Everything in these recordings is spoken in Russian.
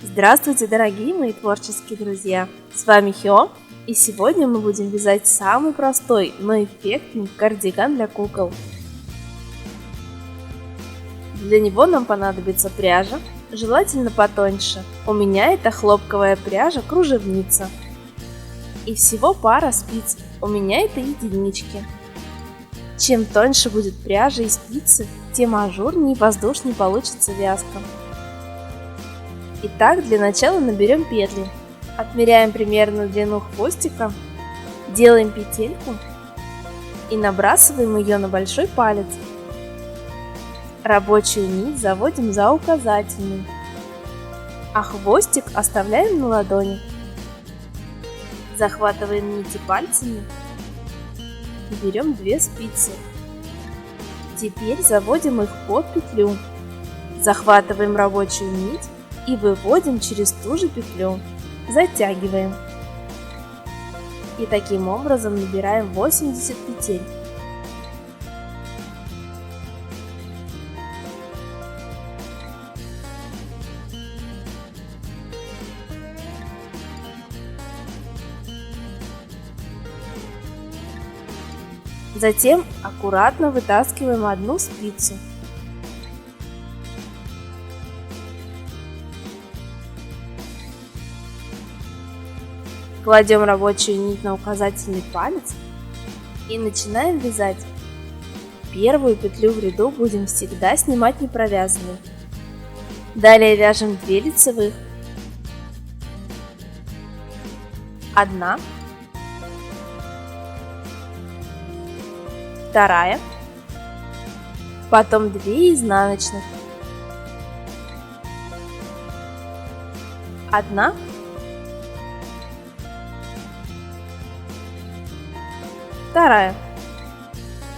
Здравствуйте, дорогие мои творческие друзья! С вами Хё, и сегодня мы будем вязать самый простой, но эффектный кардиган для кукол. Для него нам понадобится пряжа, желательно потоньше. У меня это хлопковая пряжа кружевница. И всего пара спиц, у меня это единички. Чем тоньше будет пряжа и спицы, тем ажурнее и воздушнее получится вязка. Итак, для начала наберем петли. Отмеряем примерно длину хвостика, делаем петельку и набрасываем ее на большой палец. Рабочую нить заводим за указательный, а хвостик оставляем на ладони. Захватываем нити пальцами и берем 2 спицы. Теперь заводим их под петлю, захватываем рабочую нить и выводим через ту же петлю, затягиваем. И таким образом набираем 80 петель. Затем аккуратно вытаскиваем одну спицу. Кладем рабочую нить на указательный палец и начинаем вязать. Первую петлю в ряду будем всегда снимать не провязанной. Далее вяжем 2 лицевых, 1, 2, потом 2 изнаночных, 1, 2.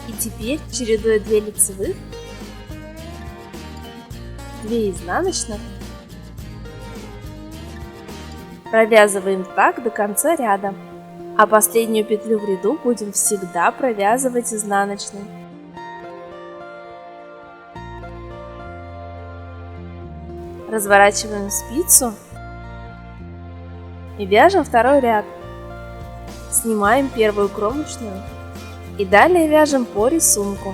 И теперь, чередуя 2 лицевых, 2 изнаночных, провязываем так до конца ряда, а последнюю петлю в ряду будем всегда провязывать изнаночной. Разворачиваем спицу и вяжем второй ряд. Снимаем первую кромочную и далее вяжем по рисунку,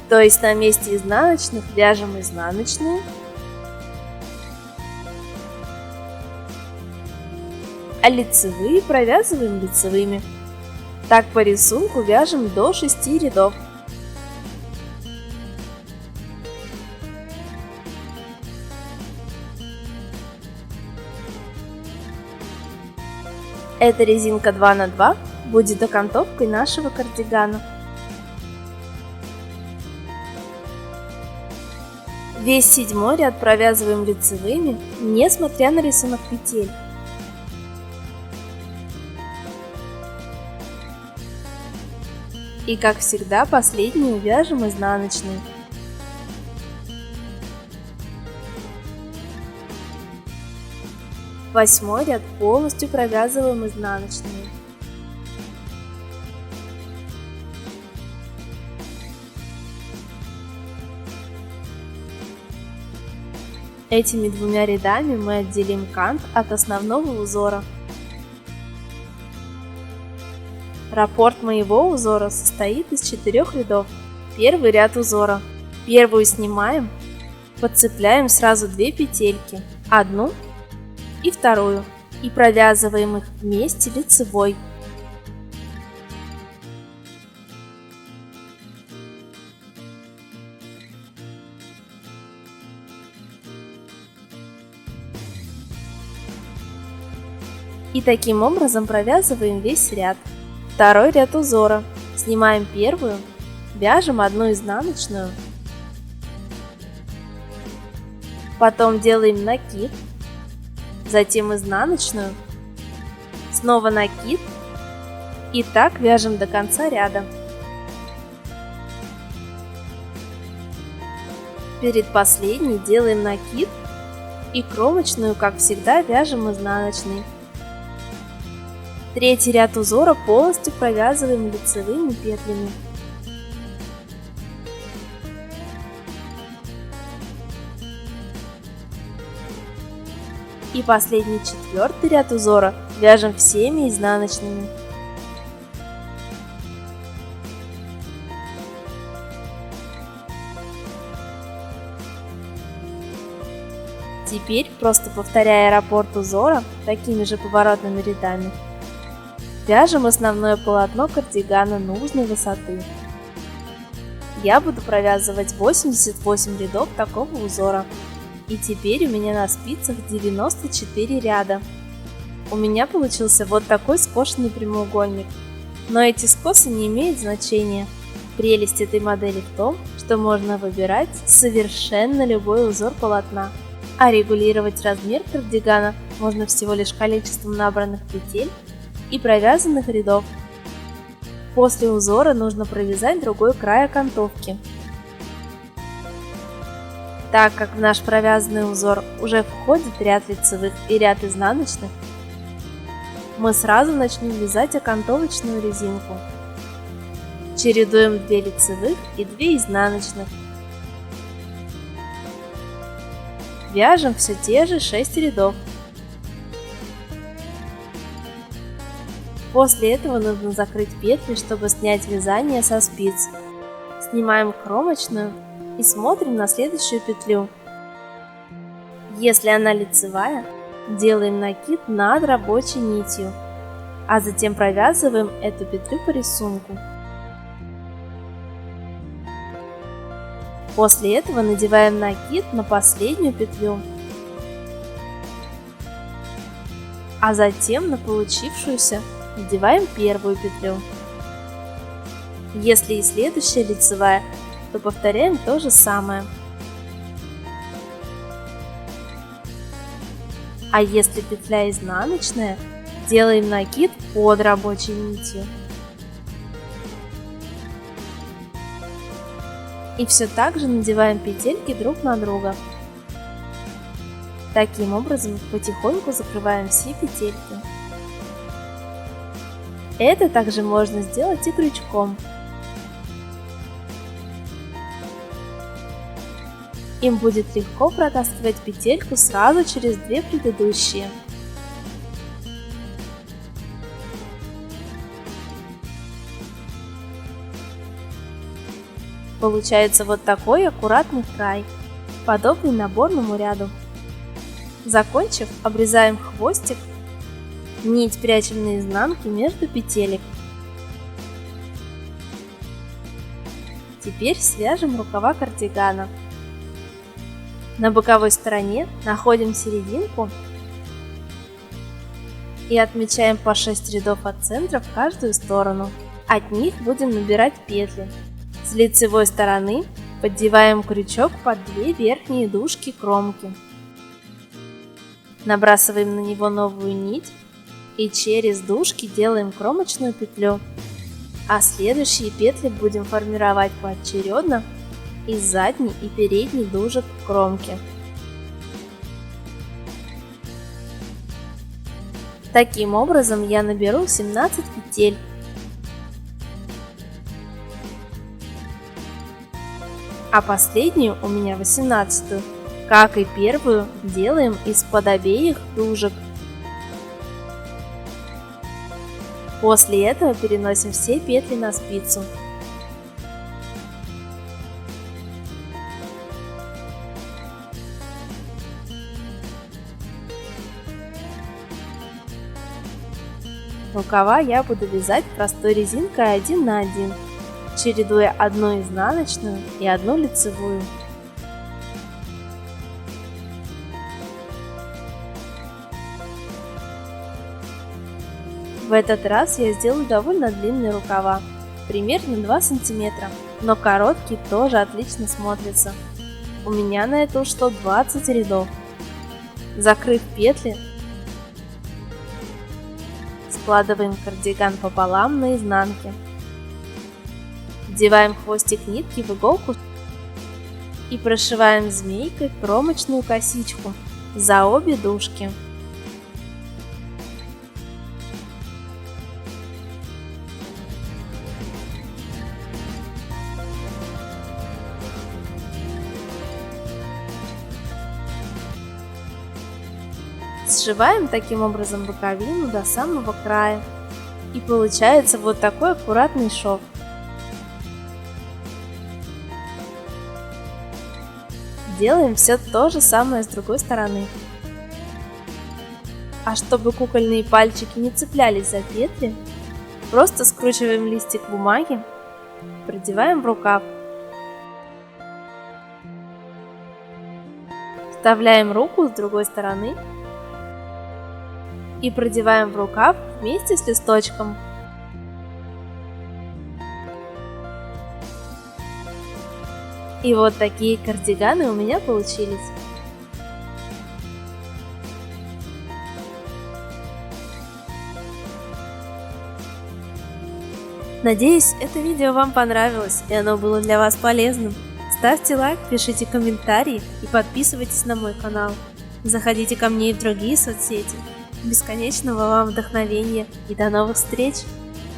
то есть на месте изнаночных вяжем изнаночные, а лицевые провязываем лицевыми. Так по рисунку вяжем до 6 рядов. Эта резинка 2 на 2 будет окантовкой нашего кардигана. Весь 7-й ряд провязываем лицевыми, несмотря на рисунок петель. И как всегда, последнюю вяжем изнаночной. Восьмой ряд полностью провязываем изнаночными. Этими 2 рядами мы отделим кант от основного узора. Раппорт моего узора состоит из 4 рядов. Первый ряд узора. Первую снимаем, подцепляем сразу 2 петельки, одну и вторую, и провязываем их вместе лицевой. И таким образом провязываем весь ряд. Второй ряд узора. Снимаем первую, вяжем 1 изнаночную, потом делаем накид, затем изнаночную, снова накид, и так вяжем до конца ряда. Перед последней делаем накид и кромочную, как всегда, вяжем изнаночной. Третий ряд узора полностью провязываем лицевыми петлями. И последний четвертый ряд узора вяжем всеми изнаночными. Теперь, просто повторяя раппорт узора такими же поворотными рядами, вяжем основное полотно кардигана нужной высоты. Я буду провязывать 88 рядов такого узора. И теперь у меня на спицах 94 ряда. У меня получился вот такой скошенный прямоугольник. Но эти скосы не имеют значения. Прелесть этой модели в том, что можно выбирать совершенно любой узор полотна. А регулировать размер кардигана можно всего лишь количеством набранных петель и провязанных рядов. После узора нужно провязать другой край окантовки. Так как в наш провязанный узор уже входит ряд лицевых и ряд изнаночных, мы сразу начнем вязать окантовочную резинку. Чередуем 2 лицевых и 2 изнаночных. Вяжем все те же 6 рядов. После этого нужно закрыть петли, чтобы снять вязание со спиц. Снимаем кромочную и смотрим на следующую петлю. Если она лицевая, делаем накид над рабочей нитью, а затем провязываем эту петлю по рисунку. После этого надеваем накид на последнюю петлю, а затем на получившуюся надеваем первую петлю. Если и следующая лицевая, то повторяем то же самое. А если петля изнаночная, делаем накид под рабочей нитью. И все так же надеваем петельки друг на друга. Таким образом потихоньку закрываем все петельки. Это также можно сделать и крючком. Им будет легко протаскивать петельку сразу через 2 предыдущие. Получается вот такой аккуратный край, подобный наборному ряду. Закончив, обрезаем хвостик, нить прячем на изнанке между петелек. Теперь свяжем рукава кардигана. На боковой стороне находим серединку и отмечаем по 6 рядов от центра в каждую сторону. От них будем набирать петли. С лицевой стороны поддеваем крючок под 2 верхние дужки кромки. Набрасываем на него новую нить и через дужки делаем кромочную петлю. А следующие петли будем формировать поочередно из задней и передней дужек кромки. Таким образом я наберу 17 петель. А последнюю, у меня 18-ю, как и первую, делаем из-под обеих дужек. После этого переносим все петли на спицу. Рукава я буду вязать простой резинкой 1 на 1, чередуя одну изнаночную и одну лицевую. В этот раз я сделаю довольно длинные рукава, примерно 2 сантиметра, но короткие тоже отлично смотрятся. У меня на это ушло 20 рядов. Закрыв петли, складываем кардиган пополам на изнанке. Вдеваем хвостик нитки в иголку и прошиваем змейкой кромочную косичку за обе дужки. сшиваем таким образом боковину до самого края. И получается вот такой аккуратный шов. Делаем все то же самое с другой стороны. А чтобы кукольные пальчики не цеплялись за петли, просто скручиваем листик бумаги, продеваем в рукав. Вставляем руку с другой стороны и продеваем в рукав вместе с листочком. И вот такие кардиганы у меня получились. Надеюсь, это видео вам понравилось и оно было для вас полезным. Ставьте лайк, пишите комментарии и подписывайтесь на мой канал. Заходите ко мне и в другие соцсети. Бесконечного вам вдохновения и до новых встреч!